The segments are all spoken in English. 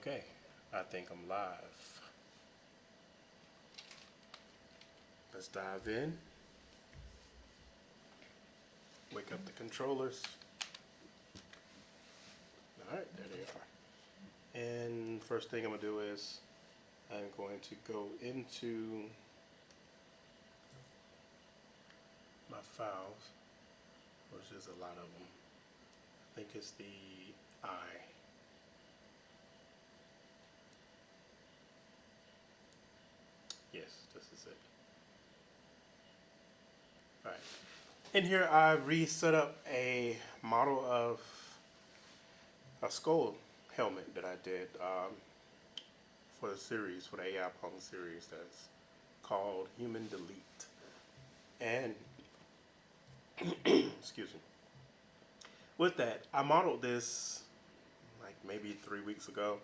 Okay, I think I'm live. Let's dive in. Wake up the controllers. Alright, there they are. And first thing I'm going to do is I'm going to go into my files, which is a lot of them. I think it's the I. Yes, this is it. Alright. In here I reset up a model of a skull helmet that I did for the series, for the AIpunk series that's called HUMAN+DELET. And excuse me. With that, I modeled this like maybe 3 weeks ago.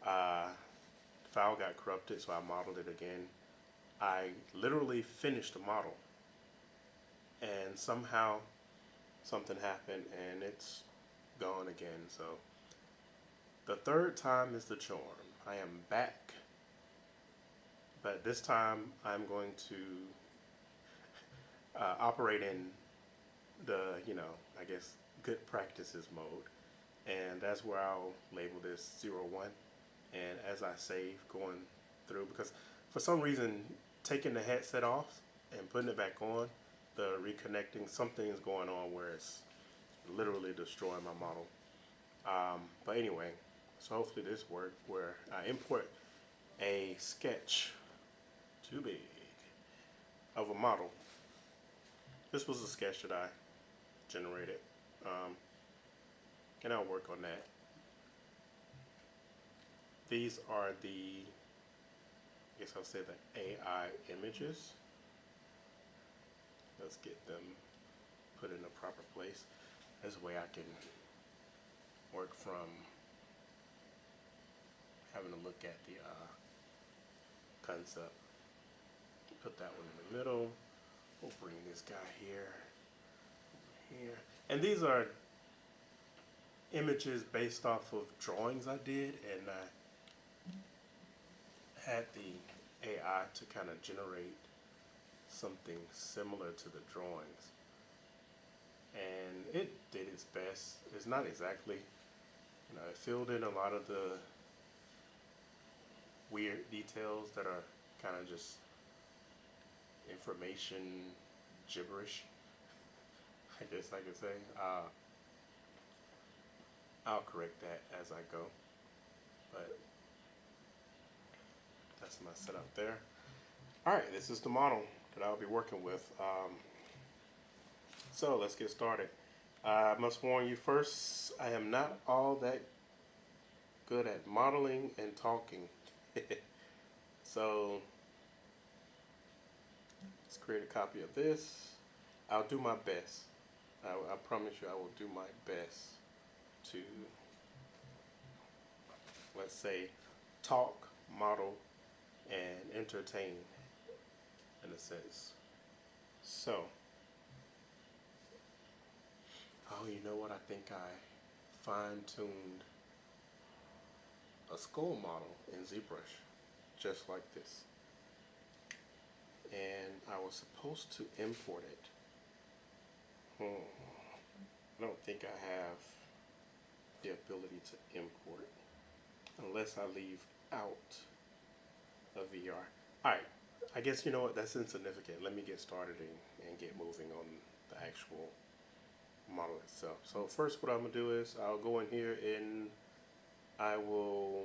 The file got corrupted, so I modeled it again. I literally finished the model, and somehow something happened and it's gone again. So the third time is the charm. I am back, but this time I'm going to operate in the, I guess, good practices mode, and that's where I'll label this 01. And as I save going through, because for some reason taking the headset off and putting it back on, the reconnecting, something's going on where it's literally destroying my model. But anyway, so hopefully this works, where I import a sketch, too big, of a model. This was a sketch that I generated, and I'll work on that. These are the, I guess I'll say the AI images. Let's get them put in a proper place. This way I can work from having to look at the concept. Put that one in the middle. We'll bring this guy here, and these are images based off of drawings I did, and I had the AI to kind of generate something similar to the drawings, and it did its best. It's not exactly, it filled in a lot of the weird details that are kind of just information gibberish, I guess I could say. I'll correct that as I go, but that's my setup there. Alright, this is the model that I'll be working with. So let's get started. I must warn you first, I am not all that good at modeling and talking. So let's create a copy of this. I'll do my best. I promise you I will do my best to, let's say, talk, model, and entertain in a sense. So, oh, you know what? I think I fine-tuned a skull model in ZBrush, just like this. And I was supposed to import it. I don't think I have the ability to import unless I leave out a VR. Alright, I guess you know what, that's insignificant. Let me get started and get moving on the actual model itself. So first what I'm going to do is I'll go in here and I will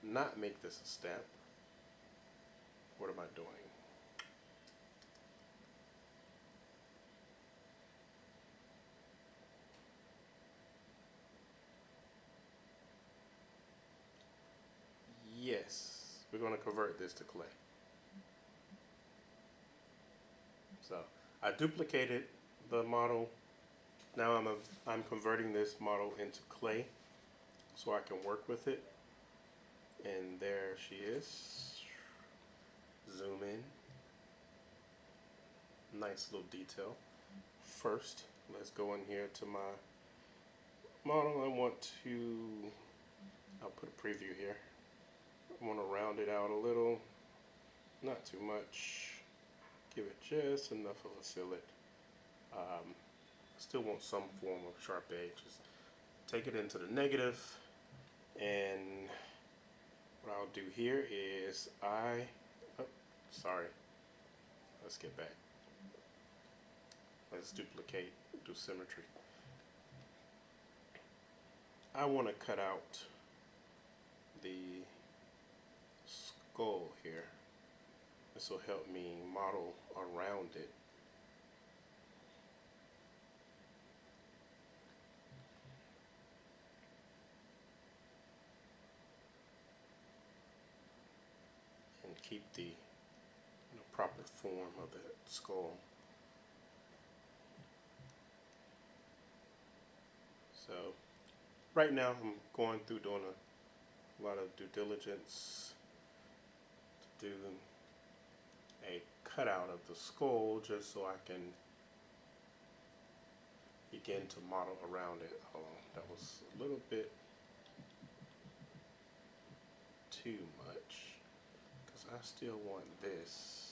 not make this a step. What am I doing? Yes, we're going to convert this to clay. So I duplicated the model. Now I'm converting this model into clay so I can work with it. And there she is. Zoom in. Nice little detail. First, let's go in here to my model. I'll put a preview here. I want to round it out a little, not too much. Give it just enough of a fillet. Still want some form of sharp edges. Take it into the negative, and what I'll do here is let's get back. Let's duplicate, do symmetry. I want to cut out the skull here. This will help me model around it. And keep the proper form of the skull. So right now I'm going through doing a lot of due diligence to do a cutout of the skull just so I can begin to model around it. Oh, that was a little bit too much because I still want this.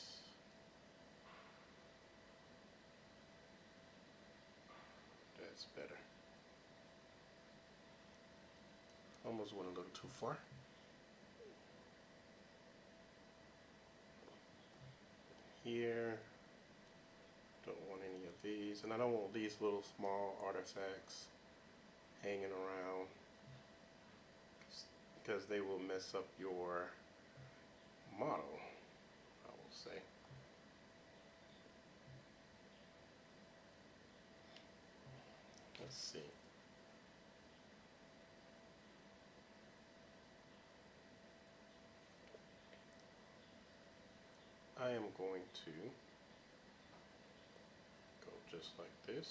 That's better. Almost went a little too far. Here, don't want any of these, and I don't want these little small artifacts hanging around because they will mess up your model, I will say. Let's see. I am going to go just like this.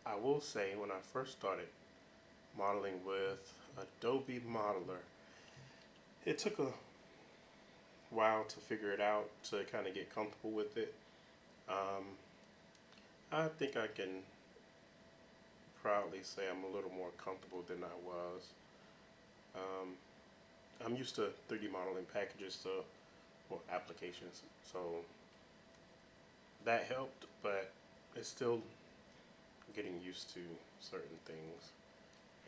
I will say when I first started modeling with Adobe Modeler, it took a while to figure it out, to kind of get comfortable with it. I think I can proudly say I'm a little more comfortable than I was. I'm used to 3D modeling packages, or applications, so that helped, but it's still getting used to certain things,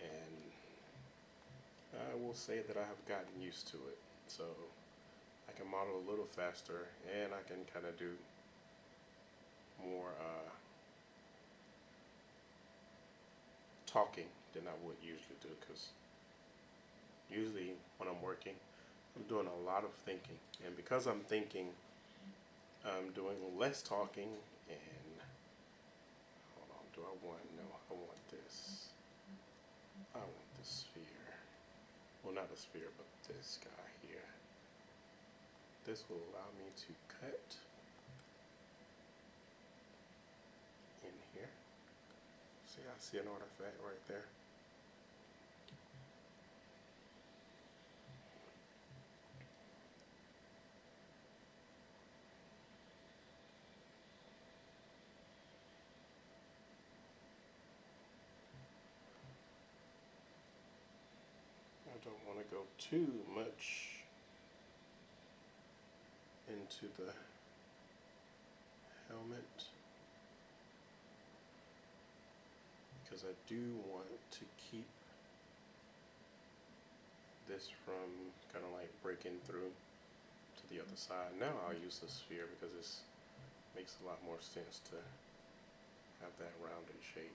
and I will say that I have gotten used to it, so I can model a little faster, and I can kind of do more talking than I would usually do, because usually when I'm working, I'm doing a lot of thinking, and because I'm thinking, I'm doing less talking. And hold on, do I want, no, I want this. I want the sphere. Well, not the sphere, but this guy here. This will allow me to cut in here. See, I see an artifact right there. I don't want to go too much into the helmet because I do want to keep this from kind of like breaking through to the other side. Now I'll use the sphere because this makes a lot more sense to have that rounded shape.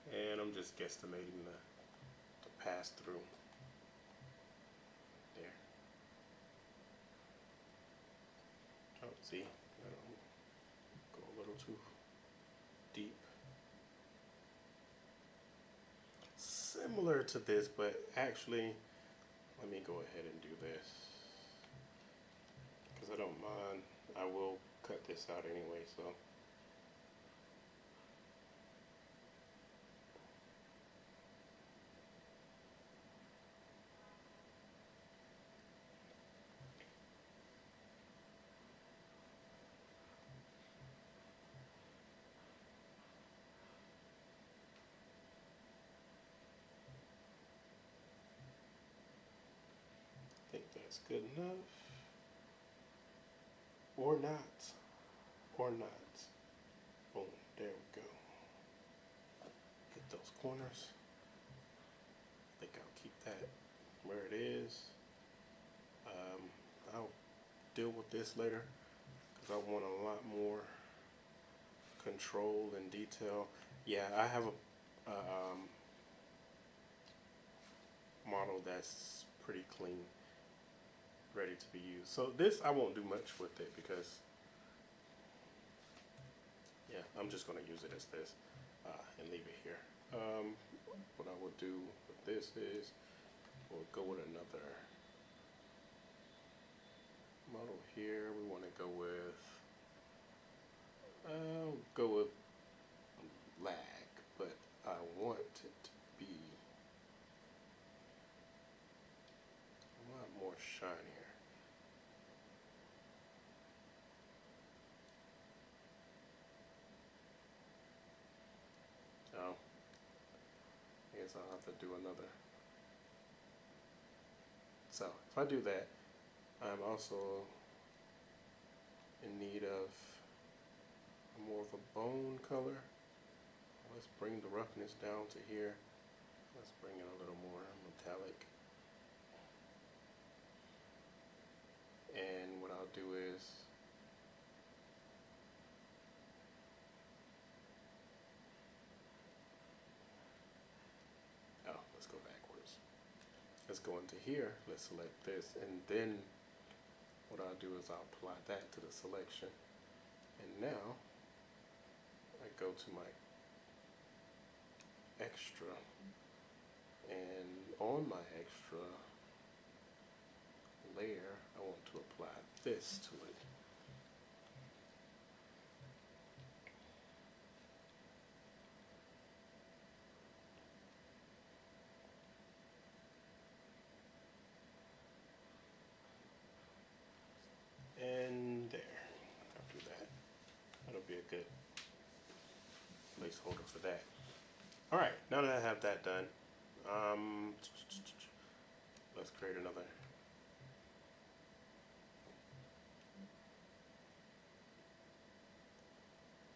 And I'm just guesstimating the pass through there. Oh, see, I don't go a little too deep. Similar to this, but actually, let me go ahead and do this because I don't mind. I will cut this out anyway, so. that's good enough. Or not. Or not. Boom, there we go. Hit those corners. I think I'll keep that where it is. I'll deal with this later because I want a lot more control and detail. Yeah, I have a model that's pretty clean, ready to be used. So this, I won't do much with it because, yeah, I'm just going to use it as this and leave it here. What I would do with this is we'll go with another model here. We want to go with lag, but I want it to be a lot more shinier. Oh, I guess I'll have to do another. So if I do that, I'm also in need of more of a bone color. Let's bring the roughness down to here. Let's bring it a little more metallic. And what I'll do is let's go backwards. Let's go into here, let's select this, and then what I'll do is I'll apply that to the selection. And now I go to my extra, and on my extra layer I want to apply this to it. And there, I'll do that. That'll be a good placeholder for that. All right, now that I have that done, let's create another.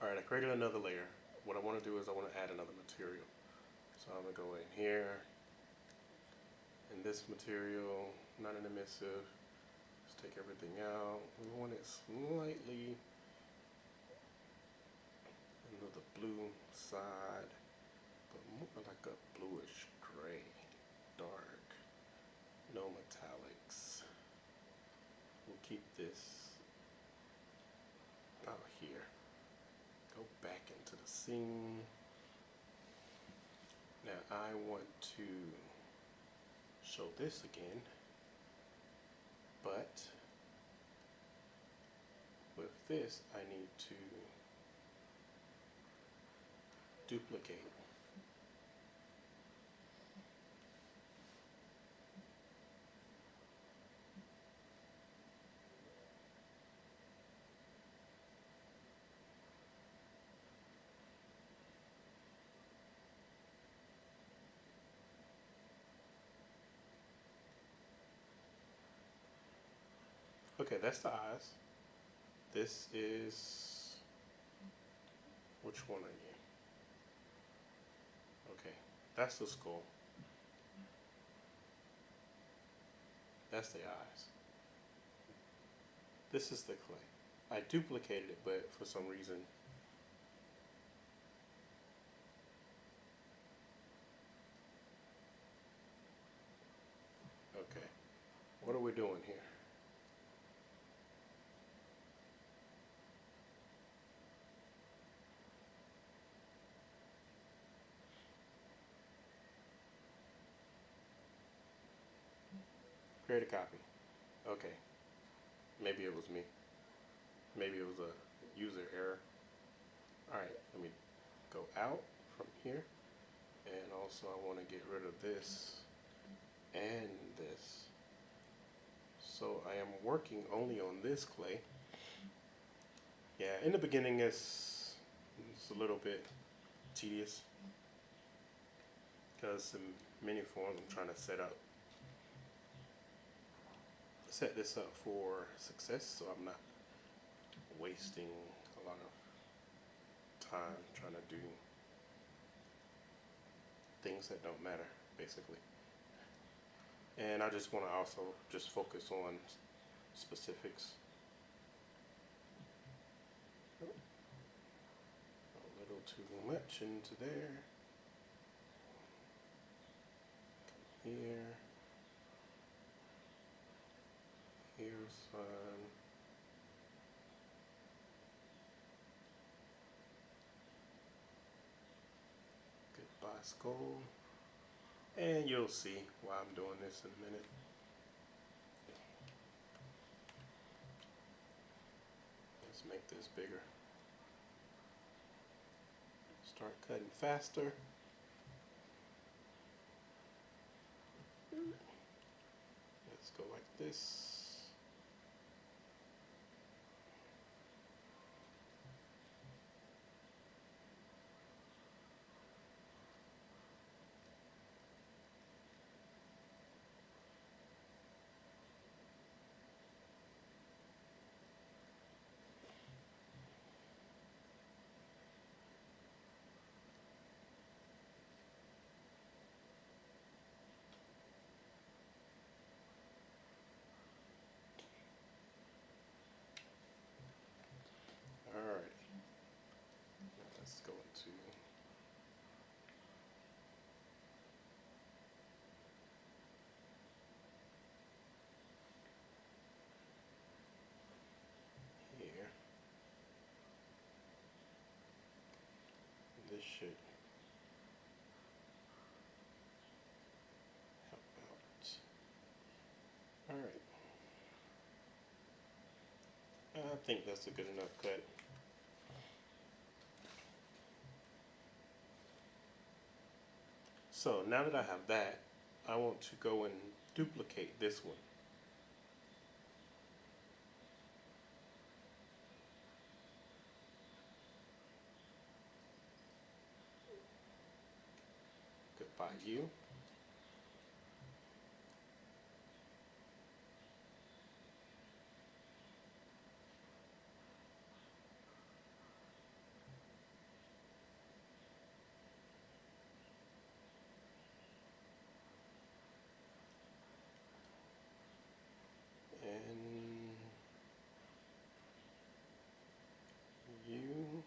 All right, I created another layer. What I want to do is I want to add another material. So I'm gonna go in here, and this material, not an emissive. Let's take everything out. We want it slightly into the blue side, but more like a bluish gray, dark, no metallics. We'll keep this about here. Go back into the scene. Now I want to show this again, but with this I need to duplicate. Okay, that's the eyes. This is, which one are you? Okay, that's the skull. That's the eyes. This is the clay. I duplicated it, but for some reason, okay. What are we doing here? Create a copy. Okay. Maybe it was me. Maybe it was a user error. Alright, let me go out from here. And also I want to get rid of this and this. So I am working only on this clay. Yeah, in the beginning it's a little bit tedious because in many forms I'm trying to set up set this up for success, so I'm not wasting a lot of time trying to do things that don't matter, basically. And I just want to also just focus on specifics. A little too much into there. Here. Here's fun. Goodbye, skull. And you'll see why I'm doing this in a minute. Let's make this bigger. Start cutting faster. Let's go like this. Alright, let's go into here. This should help out. Alright. I think that's a good enough cut. So now that I have that, I want to go and duplicate this one. Goodbye, you. And you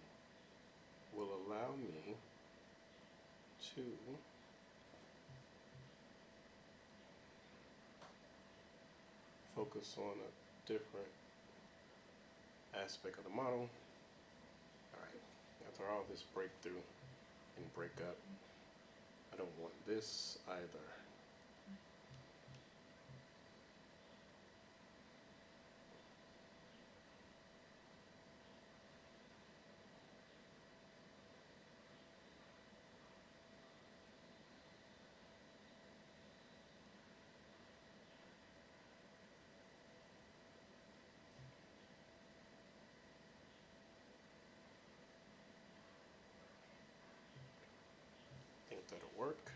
will allow me to focus on a different aspect of the model. Alright, after all this breakthrough and break up, I don't want this either. I think that'll work.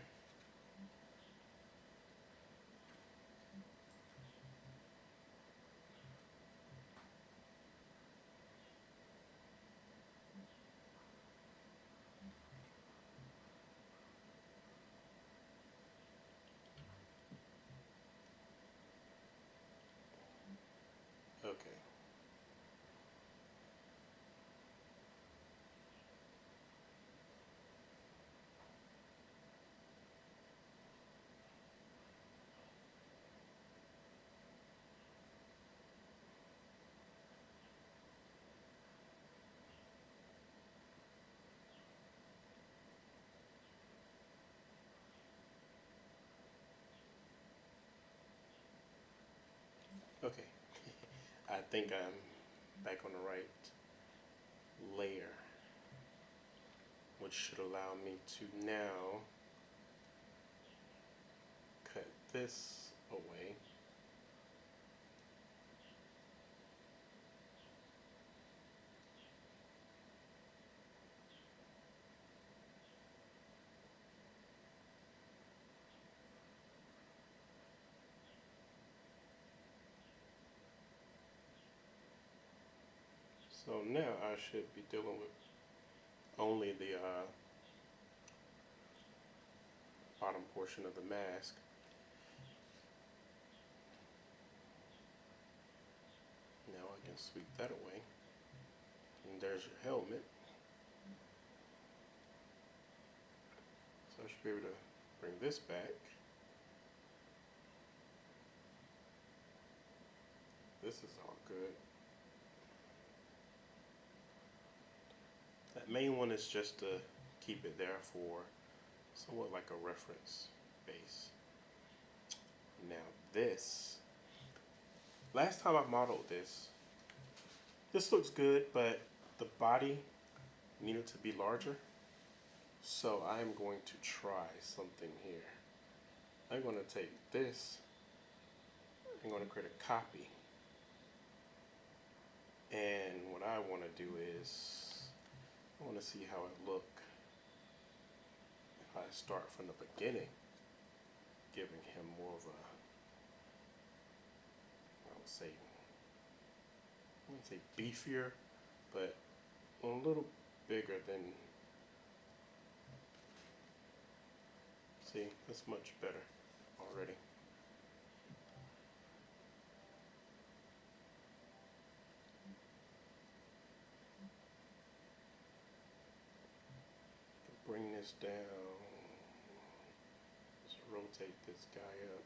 Okay. Okay. I think I'm back on the right layer, which should allow me to now cut this away. So now I should be dealing with only the bottom portion of the mask. Now I can sweep that away. And there's your helmet. So I should be able to bring this back. This is all good. That main one is just to keep it there for somewhat like a reference base. Now this, last time I modeled this looks good, but the body needed to be larger. So I'm going to try something here. I'm going to take this, I'm going to create a copy. And what I want to do is, I want to see how it look if I start from the beginning, giving him more of a, I wouldn't say beefier, but a little bigger than, see, that's much better already. Bring this down, just rotate this guy up.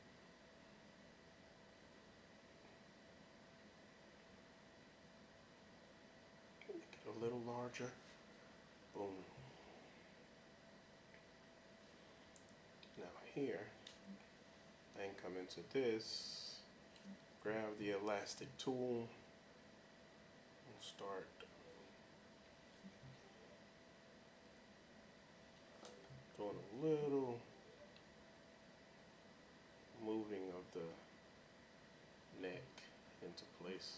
Make it a little larger, boom. Now here, I can come into this, grab the elastic tool, and start doing a little moving of the neck into place.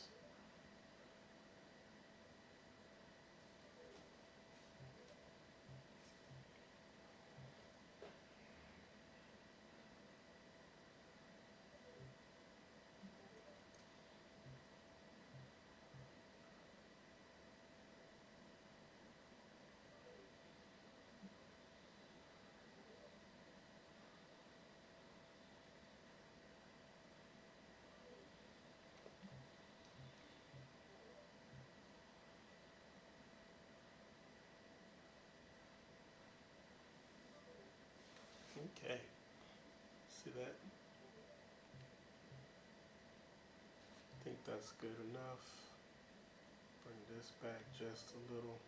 Okay, see that? I think that's good enough. Bring this back just a little.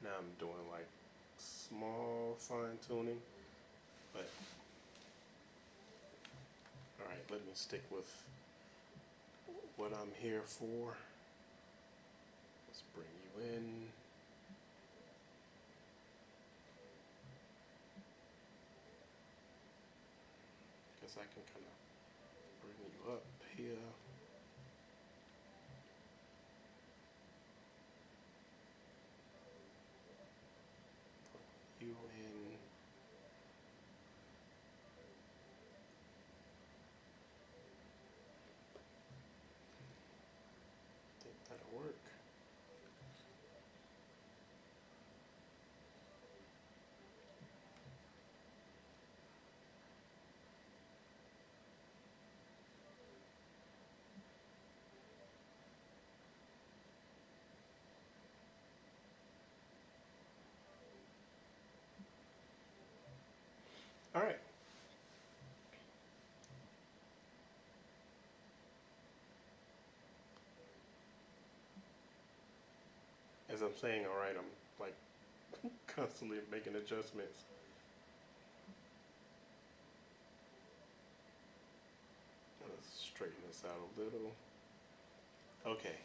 Now I'm doing like small fine tuning, but all right, let me stick with what I'm here for. Let's bring you in. Guess I can kind of bring you up here. You in. Think that'll work. All right. As I'm saying, all right, I'm like constantly making adjustments. Let's straighten this out a little. Okay.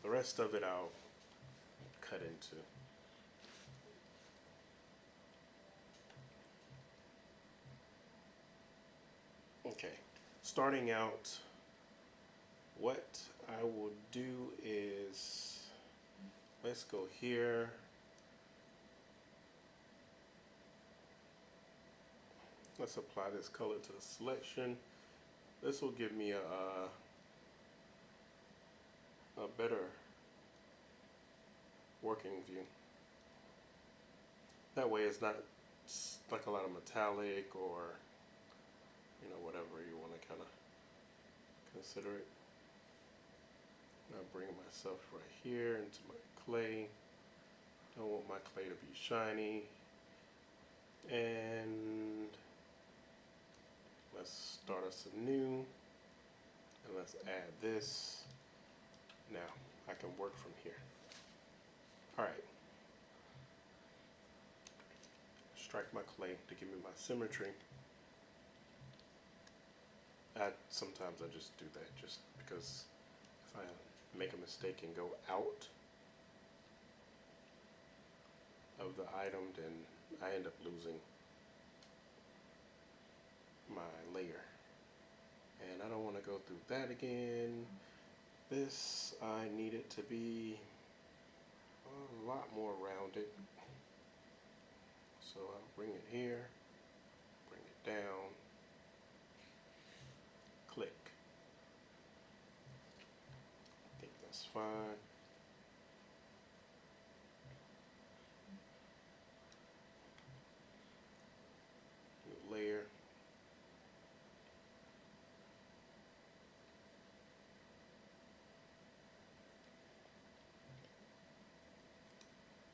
The rest of it I'll cut into. Okay, starting out, what I will do is, let's go here. Let's apply this color to the selection. This will give me a better working view. That way it's not like a lot of metallic or, you know, whatever you want to kind of consider it. I'll bring myself right here into my clay. Don't want my clay to be shiny. And let's start us anew. And let's add this. Now I can work from here. All right. Strike my clay to give me my symmetry. Sometimes I just do that just because if I make a mistake and go out of the item, then I end up losing my layer. And I don't want to go through that again. This, I need it to be a lot more rounded. So I'll bring it here, bring it down, click. I think that's fine. New layer.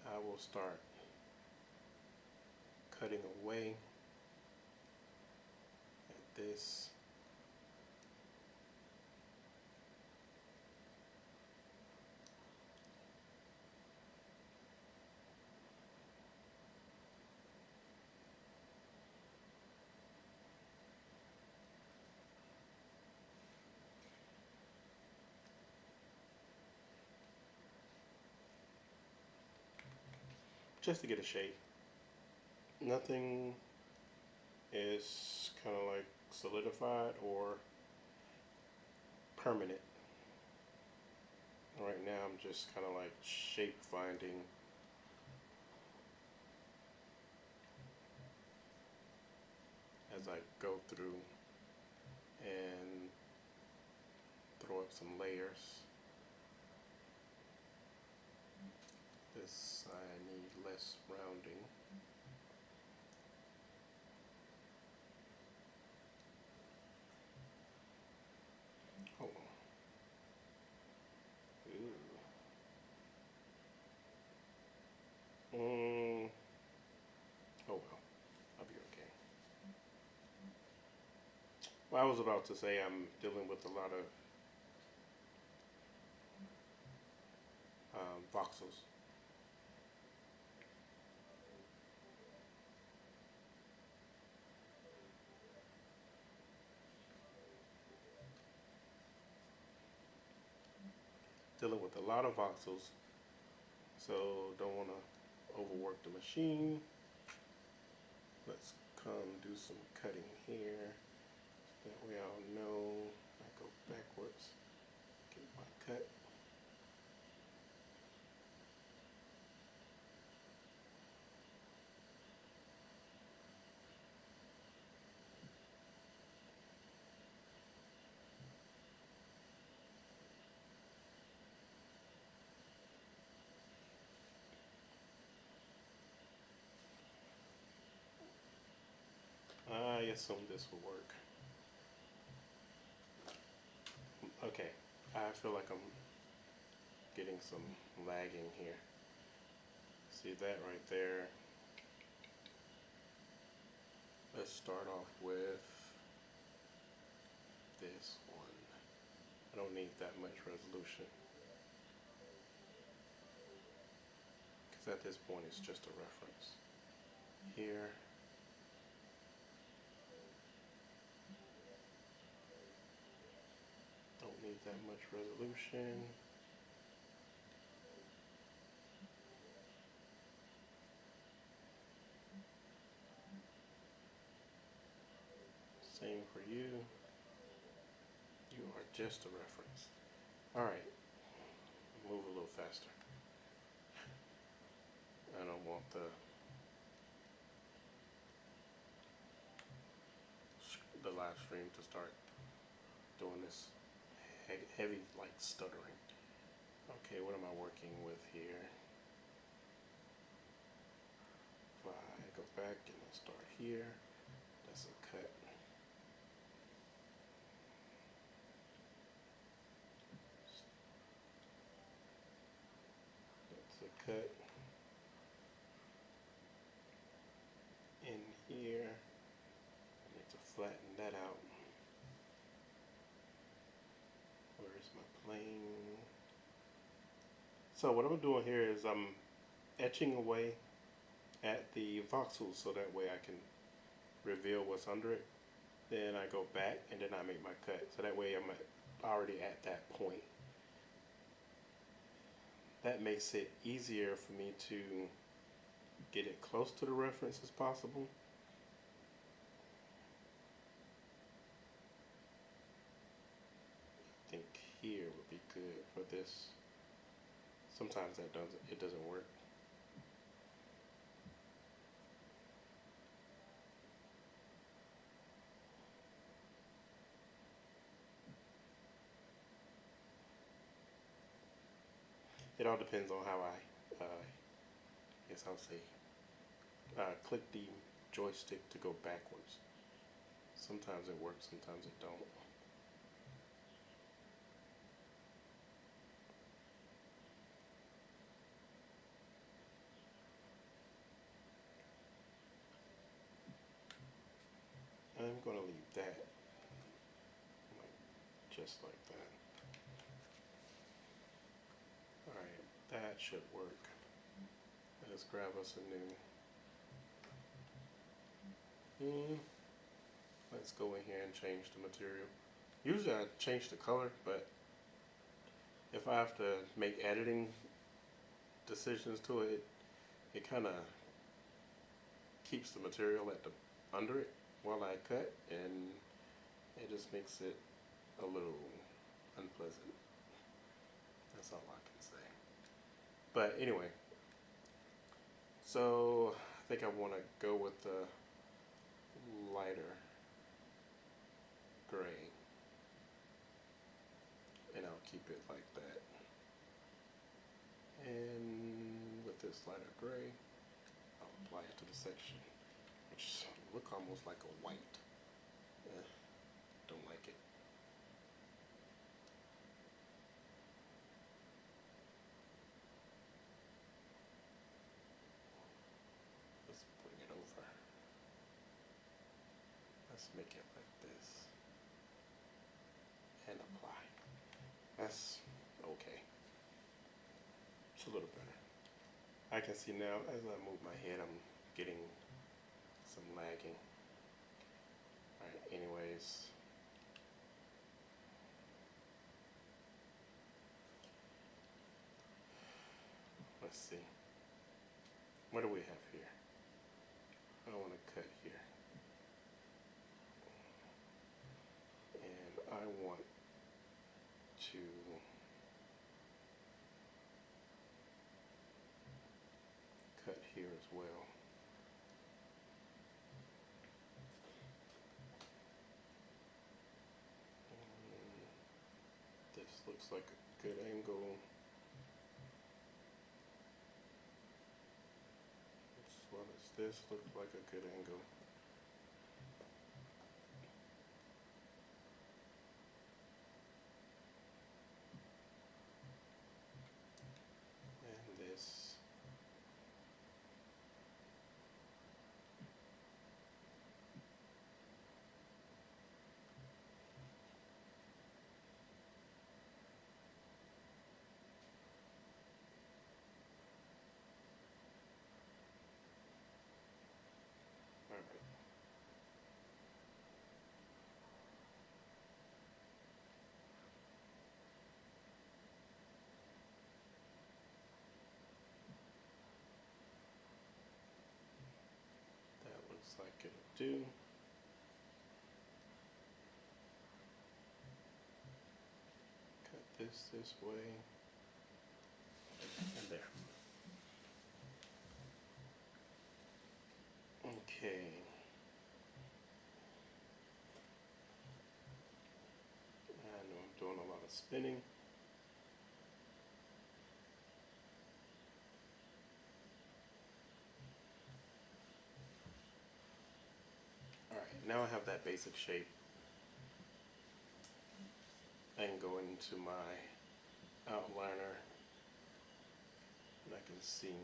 I will start cutting away at this. Just to get a shape. Nothing is kind of like solidified or permanent. Right now I'm just kind of like shape finding. As I go through and throw up some layers. This I need less rounding. Oh. Ooh. Oh well, I'll be okay. Well, I was about to say I'm dealing with a lot of voxels. Dealing with a lot of voxels, so don't want to overwork the machine. Let's come do some cutting here. That way I'll know I go backwards, get my cut. I assume this will work. Okay, I feel like I'm getting some lagging here. See that right there? Let's start off with this one. I don't need that much resolution, because at this point it's just a reference. Here. Don't need that much resolution. Same for you. Just a reference. All right, move a little faster. I don't want the live stream to start doing this heavy like stuttering. Okay, what am I working with here? If I go back and I start here, that's a cut. That's a cut. In here, I need to flatten that out. Where's my plane? So what I'm doing here is I'm etching away at the voxels so that way I can reveal what's under it. Then I go back and then I make my cut. So that way I'm already at that point. That makes it easier for me to get it close to the reference as possible. I think here would be good for this. Sometimes it doesn't work. It all depends on how I guess I'll say, click the joystick to go backwards. Sometimes it works, sometimes it don't. I'm going to leave that just like that. Alright, that should work. Let's grab us a new. Let's go in here and change the material. Usually I change the color, but if I have to make editing decisions to it, it kind of keeps the material at the under it while I cut, and it just makes it a little unpleasant. That's all I can say. But anyway, so I think I want to go with the lighter gray, and I'll keep it like that. And with this lighter gray, I'll apply it to the section, which look almost like a white. Don't like it. Let's bring it over. Let's make it like this and apply. That's okay. It's a little better. I can see now as I move my head, I'm getting some lagging. Alright, anyways. Let's see. What do we have here? I want to cut here. And I want to cut here as well. This looks like a good angle. As well as this looks like a good angle. And this. Like it'll do. this way, and there. Okay. I know I'm doing a lot of spinning. Alright, now I have that basic shape. I can go into my outliner and I can see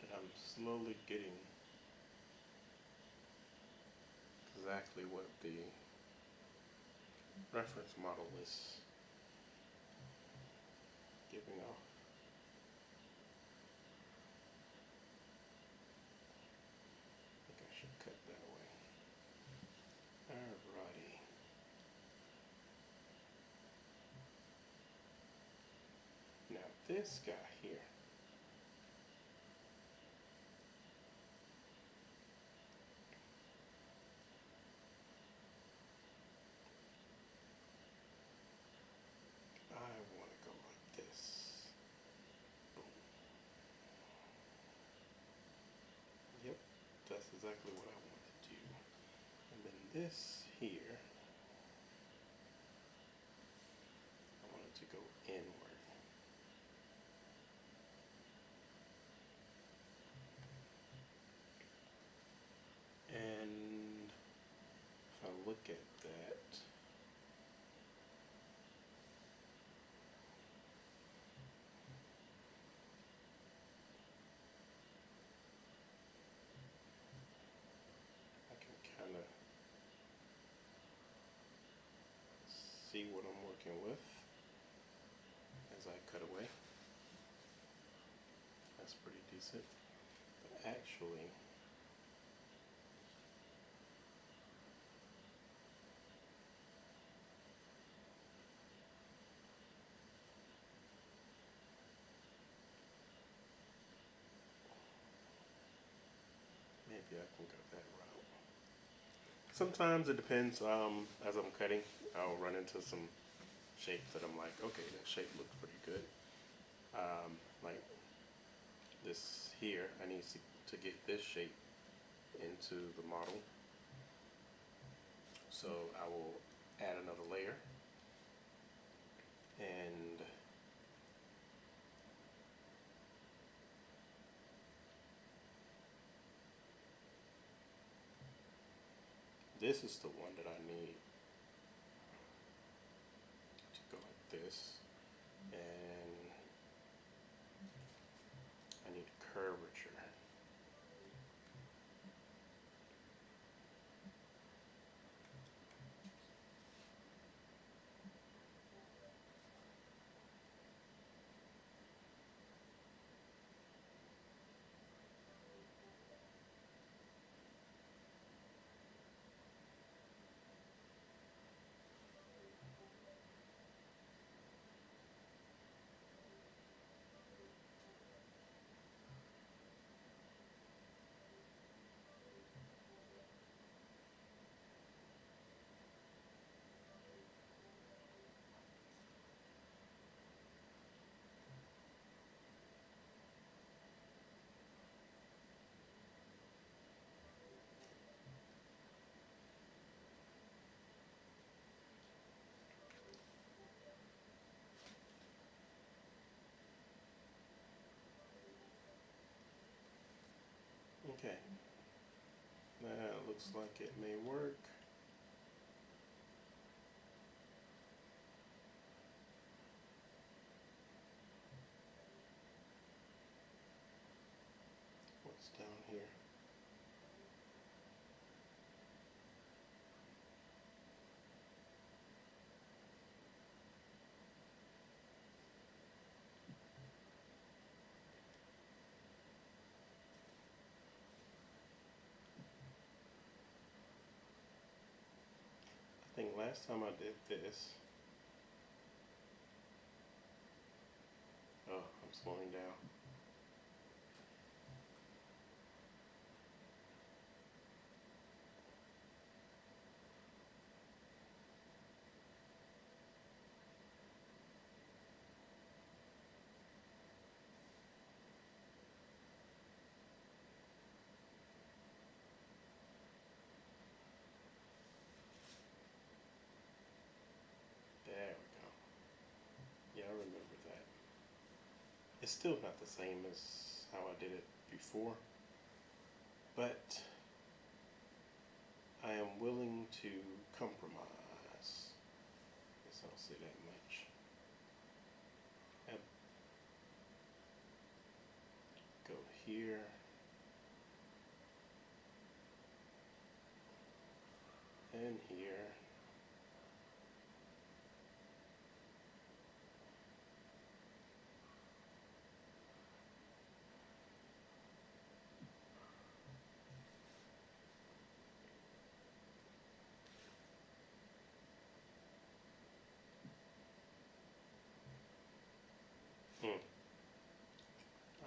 that I'm slowly getting exactly what the reference model is giving off. I think I should cut that way. Alrighty. Now this guy here, I want to go like this. Boom. Yep, that's exactly what I want to do. And then this here, I want it to go inward. And if I look at that, I can kind of see what I'm working with as I cut away. That's pretty decent. But actually, maybe I can go that route. Sometimes it depends. As I'm cutting, I'll run into some shapes that I'm like, okay, that shape looks pretty good. Like this here, I need to get this shape into the model. So I will add another layer and this is the one that I need to go like this, and I need curvature. Okay, that looks like it may work. What's down here? I think last time I did this, oh, I'm slowing down. It's still not the same as how I did it before, but I am willing to compromise. Guess I'll say that much. Go here. And here.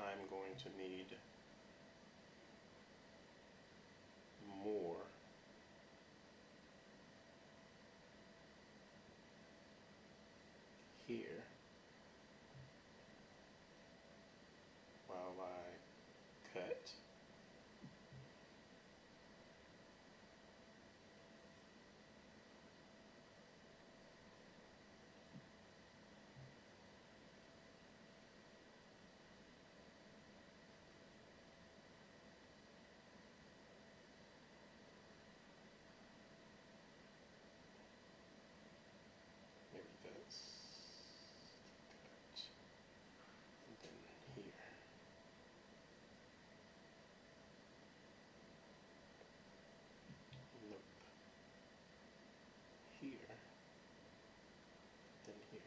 I'm going to need more here while I cut. Maybe that's cut. And then here. Nope. Here. Then here.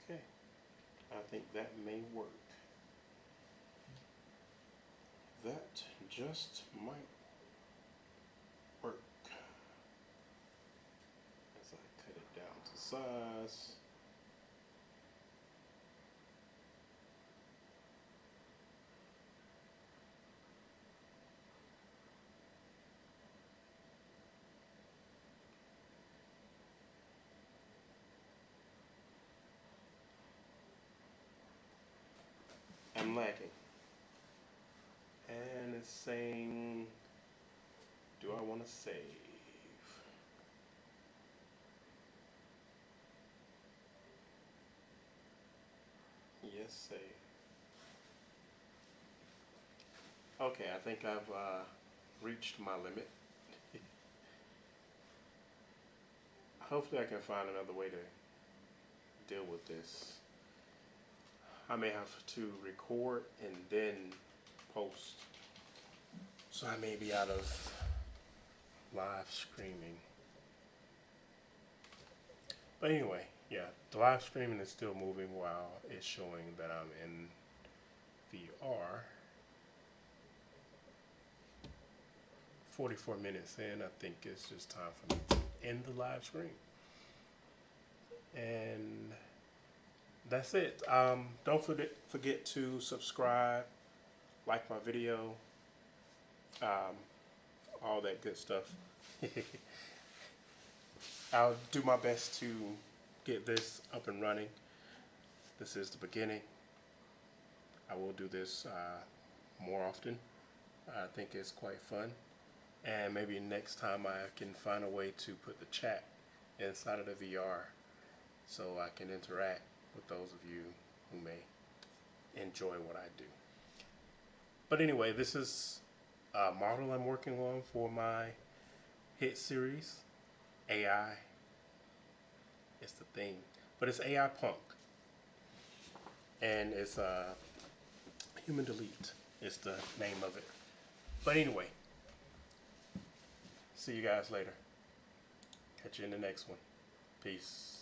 Okay, I think that may work. That just might work. As I cut it down to size. I'm lagging. And it's saying, do I want to save? Yes, save. Okay, I think I've reached my limit. Hopefully I can find another way to deal with this. I may have to record and then post. So I may be out of live streaming. But anyway, yeah, the live streaming is still moving while it's showing that I'm in VR. 44 minutes in, I think it's just time for me to end the live stream. And that's it. Don't forget to subscribe, like my video, all that good stuff. I'll do my best to get this up and running. This is the beginning. I will do this more often. I think it's quite fun. And maybe next time I can find a way to put the chat inside of the VR so I can interact with those of you who may enjoy what I do. But anyway, this is a model I'm working on for my hit series, AI. It's the thing, but it's AIpunk, and it's HUMAN+DELET is the name of it. But anyway, see you guys later. Catch you in the next one. Peace.